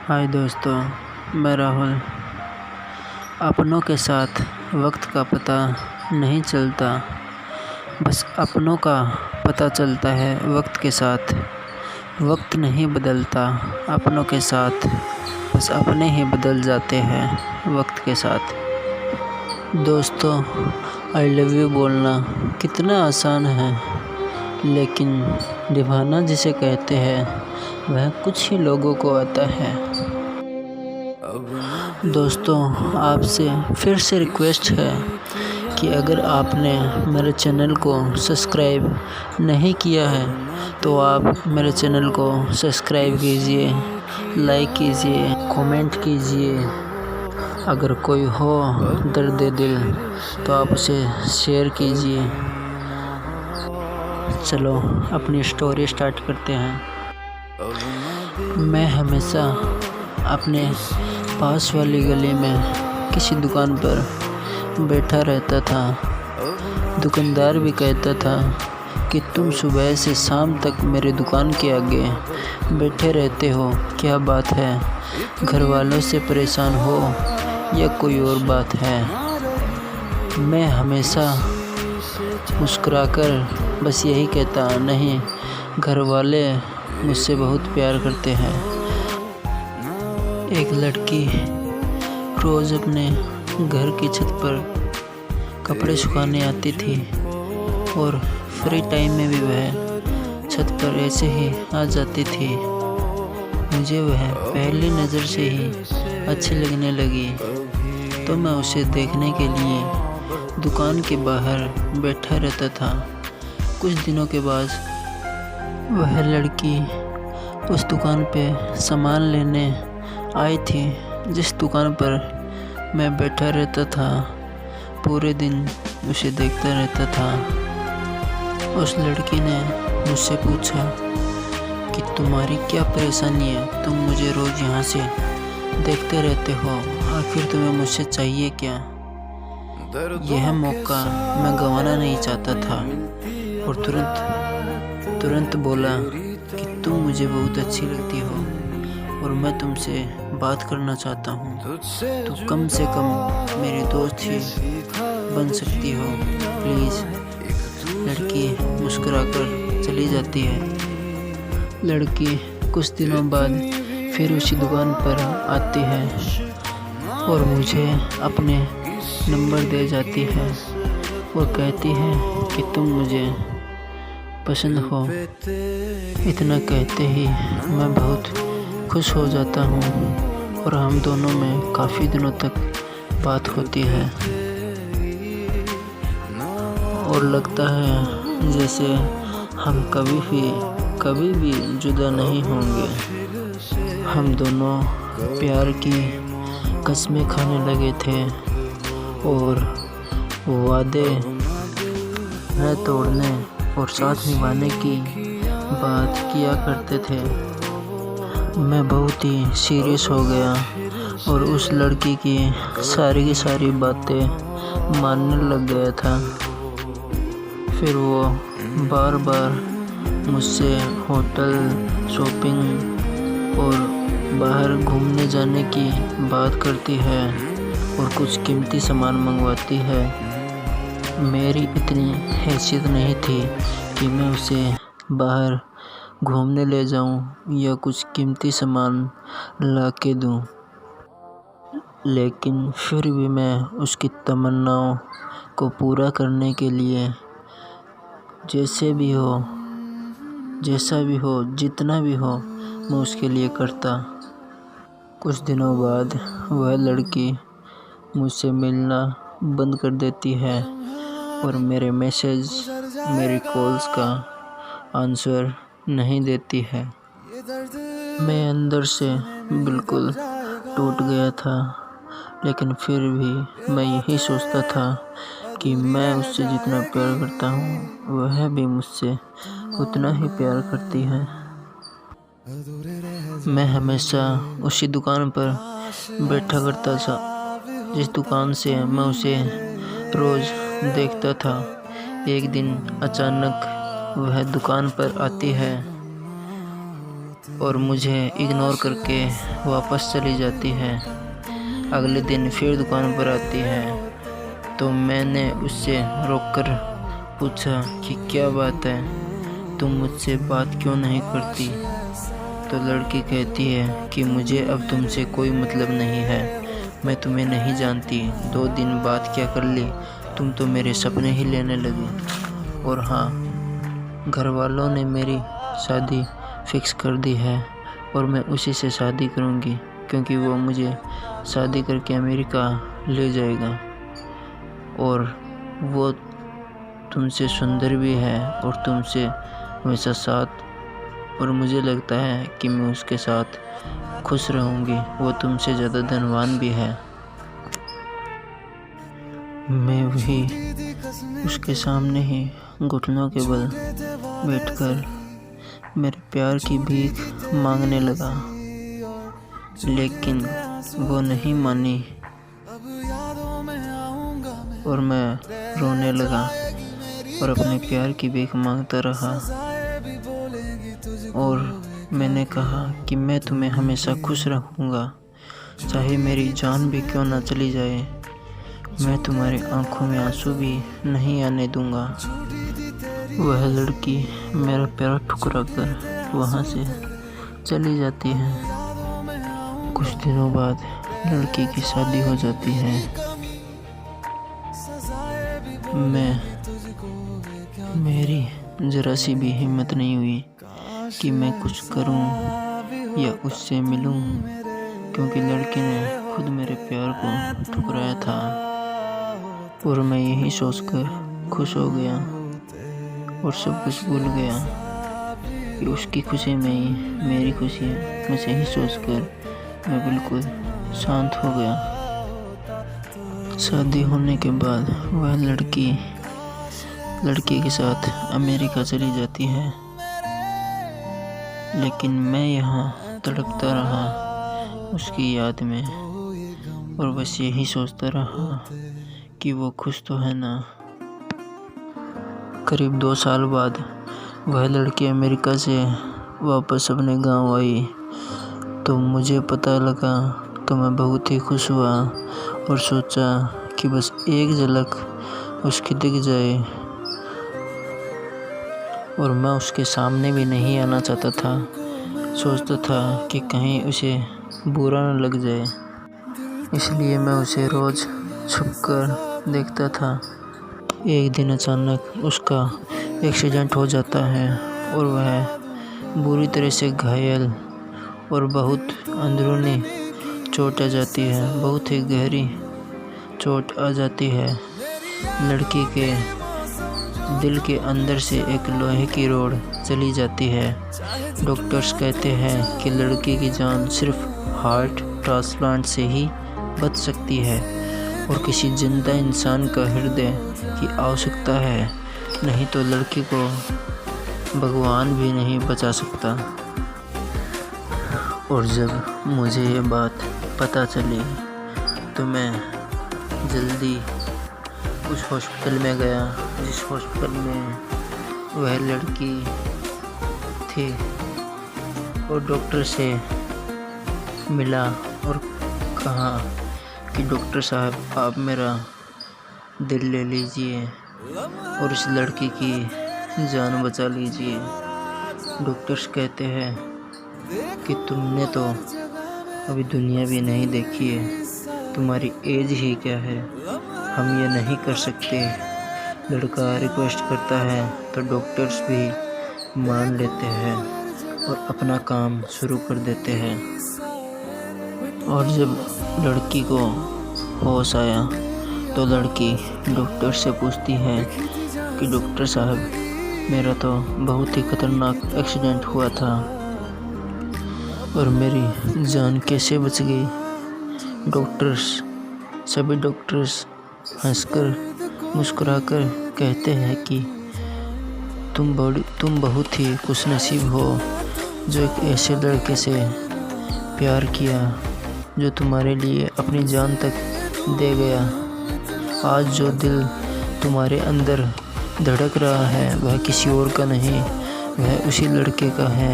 हाय दोस्तों, मैं राहुल। अपनों के साथ वक्त का पता नहीं चलता, बस अपनों का पता चलता है वक्त के साथ। वक्त नहीं बदलता अपनों के साथ, बस अपने ही बदल जाते हैं वक्त के साथ। दोस्तों, आई लव यू बोलना कितना आसान है, लेकिन निभाना जिसे कहते हैं वह कुछ ही लोगों को आता है। दोस्तों, आपसे फिर से रिक्वेस्ट है कि अगर आपने मेरे चैनल को सब्सक्राइब नहीं किया है तो आप मेरे चैनल को सब्सक्राइब कीजिए, लाइक कीजिए, कमेंट कीजिए। अगर कोई हो दर्द दिल तो आप उसे शेयर कीजिए। चलो अपनी स्टोरी स्टार्ट करते हैं। मैं हमेशा अपने पास वाली गली में किसी दुकान पर बैठा रहता था। दुकानदार भी कहता था कि तुम सुबह से शाम तक मेरे दुकान के आगे बैठे रहते हो, क्या बात है? घर वालों से परेशान हो या कोई और बात है? मैं हमेशा मुस्कुराकर बस यही कहता, नहीं, घर वाले मुझसे बहुत प्यार करते हैं। एक लड़की रोज़ अपने घर की छत पर कपड़े सुखाने आती थी और फ्री टाइम में भी वह छत पर ऐसे ही आ जाती थी। मुझे वह पहली नज़र से ही अच्छी लगने लगी, तो मैं उसे देखने के लिए दुकान के बाहर बैठा रहता था। कुछ दिनों के बाद वह लड़की उस दुकान पे सामान लेने आई थी जिस दुकान पर मैं बैठा रहता था। पूरे दिन उसे देखता रहता था। उस लड़की ने मुझसे पूछा कि तुम्हारी क्या परेशानी है, तुम मुझे रोज़ यहाँ से देखते रहते हो, आखिर तुम्हें मुझसे चाहिए क्या? यह मौका मैं गंवाना नहीं चाहता था और तुरंत बोला कि तुम मुझे बहुत अच्छी लगती हो और मैं तुमसे बात करना चाहता हूँ। तो कम से कम मेरी दोस्त ही बन सकती हो, प्लीज़। लड़की मुस्कुराकर चली जाती है। लड़की कुछ दिनों बाद फिर उसी दुकान पर आती है और मुझे अपने नंबर दे जाती है और कहती है कि तुम मुझे पसंद हो। इतना कहते ही मैं बहुत खुश हो जाता हूँ और हम दोनों में काफ़ी दिनों तक बात होती है और लगता है जैसे हम कभी भी जुदा नहीं होंगे। हम दोनों प्यार की कसमें खाने लगे थे और वादे न तोड़ने और साथ निभाने की बात किया करते थे। मैं बहुत ही सीरियस हो गया और उस लड़की की सारी बातें मानने लग गया था। फिर वो बार मुझसे होटल, शॉपिंग और बाहर घूमने जाने की बात करती है और कुछ कीमती सामान मंगवाती है। मेरी इतनी हैसियत नहीं थी कि मैं उसे बाहर घूमने ले जाऊं या कुछ कीमती सामान ला के दूं, लेकिन फिर भी मैं उसकी तमन्नाओं को पूरा करने के लिए जैसा भी हो, जितना भी हो, मैं उसके लिए करता। कुछ दिनों बाद वह लड़की मुझसे मिलना बंद कर देती है और मेरे मैसेज, मेरी कॉल्स का आंसर नहीं देती है। मैं अंदर से बिल्कुल टूट गया था, लेकिन फिर भी मैं यही सोचता था कि मैं उससे जितना प्यार करता हूँ वह भी मुझसे उतना ही प्यार करती है। मैं हमेशा उसी दुकान पर बैठा करता था जिस दुकान से मैं उसे रोज़ देखता था। एक दिन अचानक वह दुकान पर आती है और मुझे इग्नोर करके वापस चली जाती है। अगले दिन फिर दुकान पर आती है तो मैंने उससे रोककर पूछा कि क्या बात है, तुम मुझसे बात क्यों नहीं करती? तो लड़की कहती है कि मुझे अब तुमसे कोई मतलब नहीं है, मैं तुम्हें नहीं जानती। 2 दिन बाद क्या कर ली, तुम तो मेरे सपने ही लेने लगी। और हाँ, घर वालों ने मेरी शादी फिक्स कर दी है और मैं उसी से शादी करूँगी, क्योंकि वो मुझे शादी करके अमेरिका ले जाएगा और वो तुमसे सुंदर भी है और तुमसे हमेशा साथ, और मुझे लगता है कि मैं उसके साथ खुश रहूँगी। वो तुमसे ज़्यादा धनवान भी है। मैं भी उसके सामने ही घुटनों के बल बैठकर मेरे प्यार की भीख मांगने लगा, लेकिन वो नहीं मानी और मैं रोने लगा और अपने प्यार की भीख मांगता रहा। और मैंने कहा कि मैं तुम्हें हमेशा खुश रखूँगा, चाहे मेरी जान भी क्यों ना चली जाए, मैं तुम्हारी आंखों में आंसू भी नहीं आने दूँगा। वह लड़की मेरा प्यार ठुकरा कर वहाँ से चली जाती है। कुछ दिनों बाद लड़की की शादी हो जाती है। मेरी जरा सी भी हिम्मत नहीं हुई कि मैं कुछ करूं या उससे मिलूं, क्योंकि लड़की ने खुद मेरे प्यार को ठुकराया था। और मैं यही सोचकर खुश हो गया और सब कुछ भूल गया कि उसकी खुशी में ही मेरी खुशी है। मुझे यही सोचकर मैं बिल्कुल शांत हो गया। शादी होने के बाद वह लड़की के साथ अमेरिका चली जाती है, लेकिन मैं यहाँ तड़पता रहा उसकी याद में और बस यही सोचता रहा कि वो खुश तो है ना। करीब 2 साल बाद वह लड़की अमेरिका से वापस अपने गांव आई तो मुझे पता लगा, तो मैं बहुत ही खुश हुआ और सोचा कि बस एक झलक उसकी दिख जाए। और मैं उसके सामने भी नहीं आना चाहता था, सोचता था कि कहीं उसे बुरा न लग जाए, इसलिए मैं उसे रोज़ छुपकर देखता था। एक दिन अचानक उसका एक्सीडेंट हो जाता है और वह बुरी तरह से घायल और बहुत अंदरूनी चोट आ जाती है, बहुत ही गहरी चोट आ जाती है। लड़की के दिल के अंदर से एक लोहे की रोड चली जाती है। डॉक्टर्स कहते हैं कि लड़की की जान सिर्फ हार्ट ट्रांसप्लांट से ही बच सकती है और किसी जिंदा इंसान का हृदय की आवश्यकता है, नहीं तो लड़की को भगवान भी नहीं बचा सकता। और जब मुझे ये बात पता चली तो मैं जल्दी उस हॉस्पिटल में गया जिस हॉस्पिटल में वह लड़की थी और डॉक्टर से मिला और कहा कि डॉक्टर साहब आप मेरा दिल ले लीजिए और इस लड़की की जान बचा लीजिए। डॉक्टर्स कहते हैं कि तुमने तो अभी दुनिया भी नहीं देखी है, तुम्हारी एज ही क्या है, हम ये नहीं कर सकते। लड़का रिक्वेस्ट करता है तो डॉक्टर्स भी मान लेते हैं और अपना काम शुरू कर देते हैं। और जब लड़की को होश आया तो लड़की डॉक्टर से पूछती है कि डॉक्टर साहब मेरा तो बहुत ही खतरनाक एक्सीडेंट हुआ था और मेरी जान कैसे बच गई। सभी डॉक्टर्स हंसकर मुस्कुराकर कहते हैं कि तुम बहुत ही खुशनसीब हो जो एक ऐसे लड़के से प्यार किया जो तुम्हारे लिए अपनी जान तक दे गया। आज जो दिल तुम्हारे अंदर धड़क रहा है वह किसी और का नहीं, वह उसी लड़के का है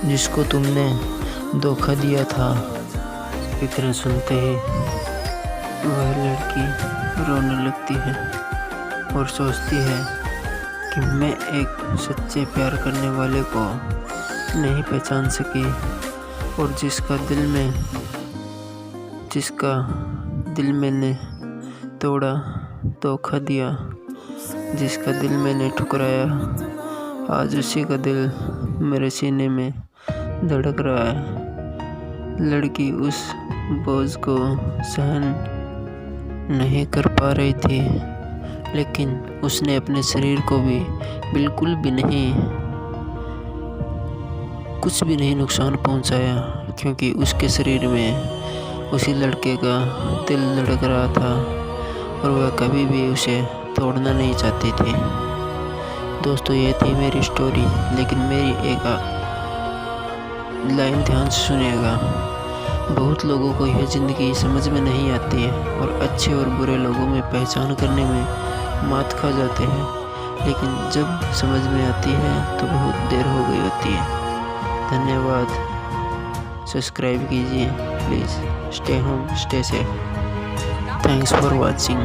जिसको तुमने धोखा दिया था। इतना सुनते ही वह लड़की रोने लगती है और सोचती है कि मैं एक सच्चे प्यार करने वाले को नहीं पहचान सकी, और जिसका दिल मैंने तोड़ा, धोखा दिया, जिसका दिल मैंने ठुकराया, आज उसी का दिल मेरे सीने में धड़क रहा है। लड़की उस बोझ को सहन नहीं कर पा रही थी, लेकिन उसने अपने शरीर को भी बिल्कुल भी नहीं, कुछ भी नहीं नुकसान पहुंचाया, क्योंकि उसके शरीर में उसी लड़के का दिल धड़क रहा था और वह कभी भी उसे तोड़ना नहीं चाहती थी। दोस्तों, ये थी मेरी स्टोरी, लेकिन मेरी एक लाइन ध्यान से सुनिएगा। बहुत लोगों को यह ज़िंदगी समझ में नहीं आती है और अच्छे और बुरे लोगों में पहचान करने में मात खा जाते हैं, लेकिन जब समझ में आती है तो बहुत देर हो गई होती है। धन्यवाद। सब्सक्राइब कीजिए please. Stay home, stay safe. Thanks for watching.